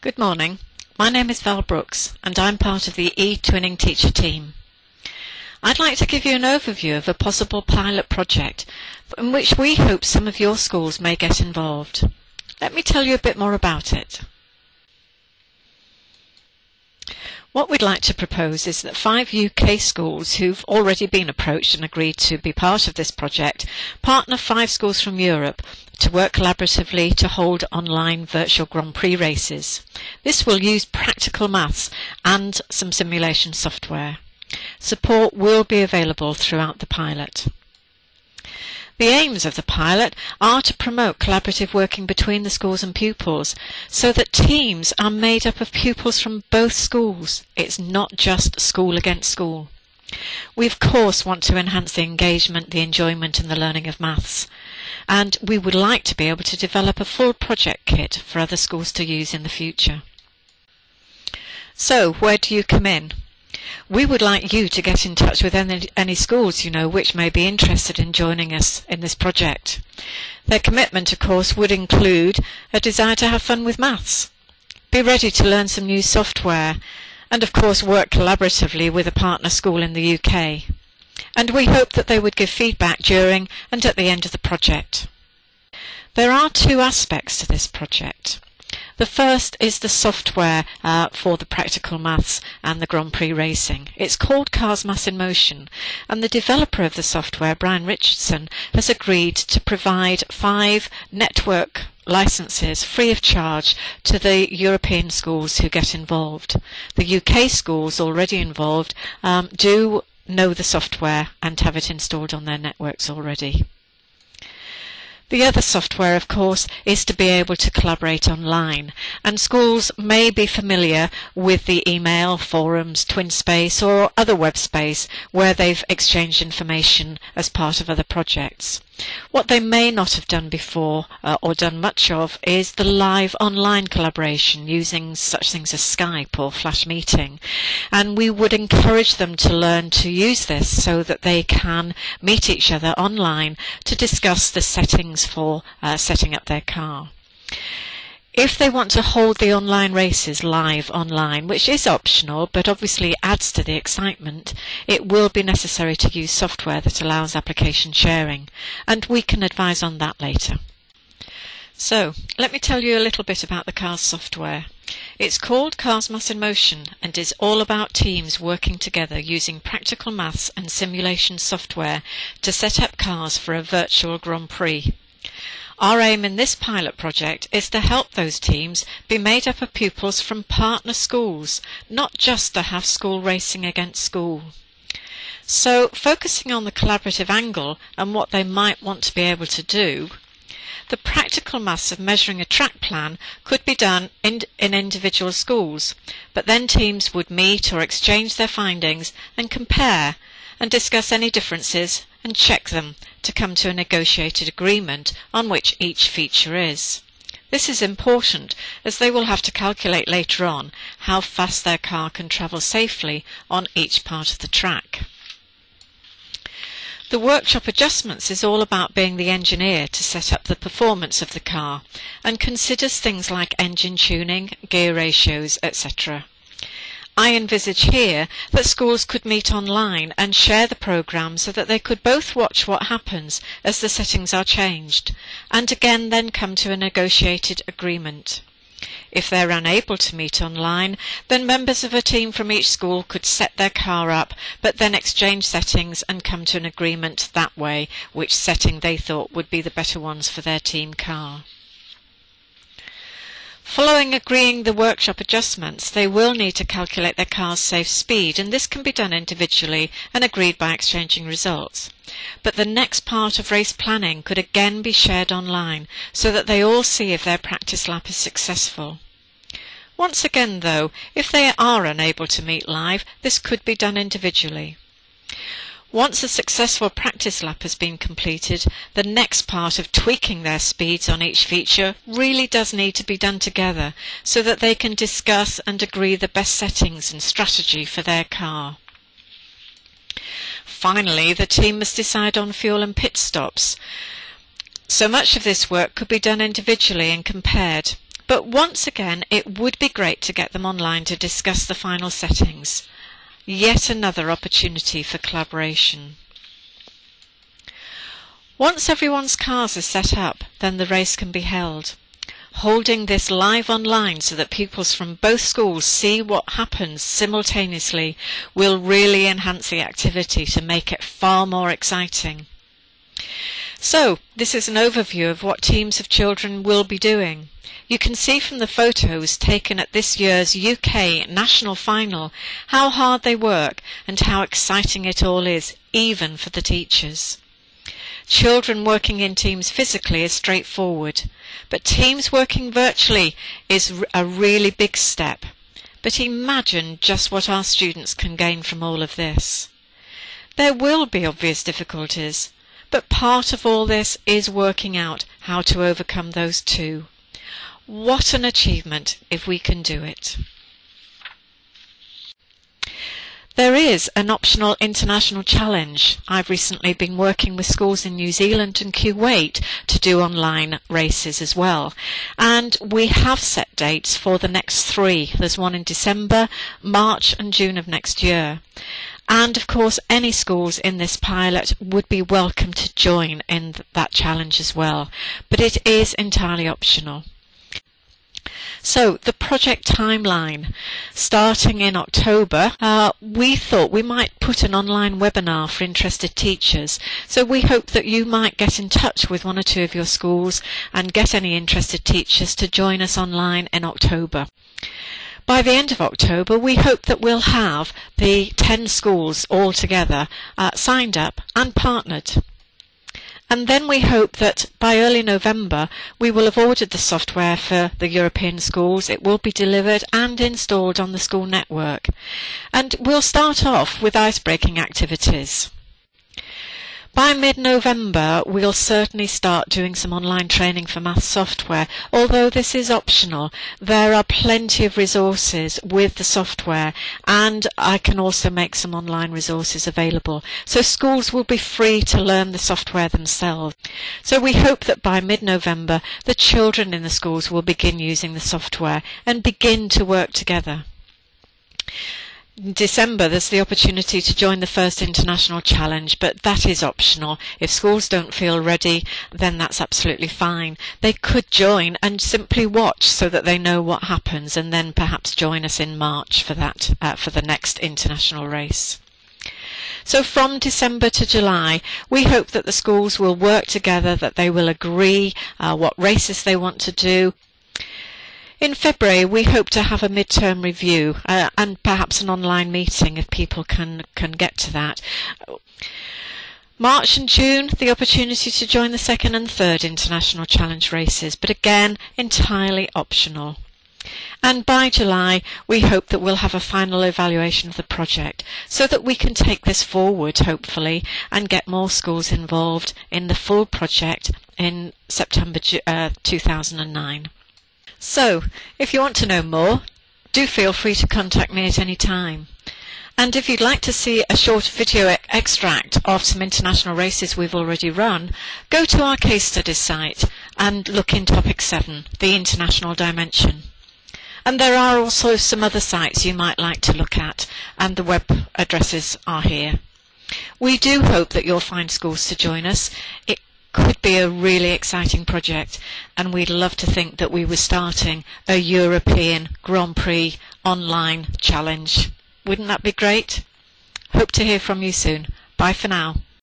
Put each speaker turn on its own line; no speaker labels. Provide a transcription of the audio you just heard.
Good morning. My name is Val Brooks and I'm part of the e-twinning teacher team. I'd like to give you an overview of a possible pilot project in which we hope some of your schools may get involved. Let me tell you a bit more about it. What we'd like to propose is that 5 UK schools who've already been approached and agreed to be part of this project partner 5 schools from Europe to work collaboratively to hold online virtual Grand Prix races. This will use practical maths and some simulation software. Support will be available throughout the pilot. The aims of the pilot are to promote collaborative working between the schools and pupils so that teams are made up of pupils from both schools. It's not just school against school. We of course want to enhance the engagement, the enjoyment and the learning of maths, and we would like to be able to develop a full project kit for other schools to use in the future. So where do you come in? We would like you to get in touch with any schools you know which may be interested in joining us in this project. Their commitment, of course, would include a desire to have fun with maths, be ready to learn some new software, and of course work collaboratively with a partner school in the UK. And we hope that they would give feedback during and at the end of the project. There are 2 aspects to this project. The first is the software for the practical maths and the Grand Prix racing. It's called Cars Maths in Motion, and the developer of the software, Brian Richardson, has agreed to provide 5 network licenses free of charge to the European schools who get involved. The UK schools already involved do know the software and have it installed on their networks already. The other software, of course, is to be able to collaborate online, and schools may be familiar with the email, forums, TwinSpace or other web space where they've exchanged information as part of other projects. What they may not have done before or done much of is the live online collaboration using such things as Skype or Flash Meeting, and we would encourage them to learn to use this so that they can meet each other online to discuss the settings for setting up their car. If they want to hold the online races live online, which is optional but obviously adds to the excitement, it will be necessary to use software that allows application sharing, and we can advise on that later. So, let me tell you a little bit about the CARS software. It's called Cars Maths in Motion and is all about teams working together using practical maths and simulation software to set up cars for a virtual Grand Prix. Our aim in this pilot project is to help those teams be made up of pupils from partner schools, not just to have school racing against school. So, focusing on the collaborative angle and what they might want to be able to do, the practical maths of measuring a track plan could be done in individual schools, but then teams would meet or exchange their findings and compare and discuss any differences and check them to come to a negotiated agreement on which each feature is. This is important as they will have to calculate later on how fast their car can travel safely on each part of the track. The workshop adjustments is all about being the engineer to set up the performance of the car and considers things like engine tuning, gear ratios, etc. I envisage here that schools could meet online and share the programme so that they could both watch what happens as the settings are changed, and again then come to a negotiated agreement. If they're unable to meet online, then members of a team from each school could set their car up, but then exchange settings and come to an agreement that way, which setting they thought would be the better ones for their team car. Following agreeing the workshop adjustments, they will need to calculate their car's safe speed, and this can be done individually and agreed by exchanging results. But the next part of race planning could again be shared online, so that they all see if their practice lap is successful. Once again though, if they are unable to meet live, this could be done individually. Once a successful practice lap has been completed, the next part of tweaking their speeds on each feature really does need to be done together so that they can discuss and agree the best settings and strategy for their car. Finally, the team must decide on fuel and pit stops. So much of this work could be done individually and compared, But once again, it would be great to get them online to discuss the final settings. Yet another opportunity for collaboration. Once everyone's cars are set up, then the race can be held. Holding this live online so that pupils from both schools see what happens simultaneously will really enhance the activity to make it far more exciting. So, this is an overview of what teams of children will be doing. You can see from the photos taken at this year's UK National Final how hard they work and how exciting it all is, even for the teachers. Children working in teams physically is straightforward, but teams working virtually is a really big step. But imagine just what our students can gain from all of this. There will be obvious difficulties, but part of all this is working out how to overcome those too. What an achievement if we can do it. There is an optional international challenge. I've recently been working with schools in New Zealand and Kuwait to do online races as well. And we have set dates for the next 3. There's one in December, March and June of next year. And of course, any schools in this pilot would be welcome to join in that challenge as well. But it is entirely optional. So, the project timeline. Starting in October, we thought we might put an online webinar for interested teachers. So we hope that you might get in touch with 1 or 2 of your schools and get any interested teachers to join us online in October. By the end of October, we hope that we'll have the 10 schools all together signed up and partnered. And then we hope that by early November we will have ordered the software for the European schools. It will be delivered and installed on the school network. And we'll start off with ice-breaking activities. By mid-November we'll certainly start doing some online training for maths software. Although this is optional, there are plenty of resources with the software, and I can also make some online resources available. So schools will be free to learn the software themselves. So we hope that by mid-November the children in the schools will begin using the software and begin to work together. In December there's the opportunity to join the first international challenge, but that is optional. If schools don't feel ready, then that's absolutely fine. They could join and simply watch so that they know what happens, and then perhaps join us in March for that, for the next international race. So from December to July, we hope that the schools will work together, that they will agree what races they want to do. In February, we hope to have a mid-term review and perhaps an online meeting if people can get to that. March and June, the opportunity to join the 2nd and 3rd international challenge races, but again, entirely optional. And by July, we hope that we'll have a final evaluation of the project so that we can take this forward, hopefully, and get more schools involved in the full project in September 2009. So, if you want to know more, do feel free to contact me at any time. And if you'd like to see a short video extract of some international races we've already run, go to our case studies site and look in Topic 7, the International Dimension. And there are also some other sites you might like to look at, and the web addresses are here. We do hope that you'll find schools to join us. It could be a really exciting project, and we'd love to think that we were starting a European Grand Prix online challenge. Wouldn't that be great? Hope to hear from you soon. Bye for now.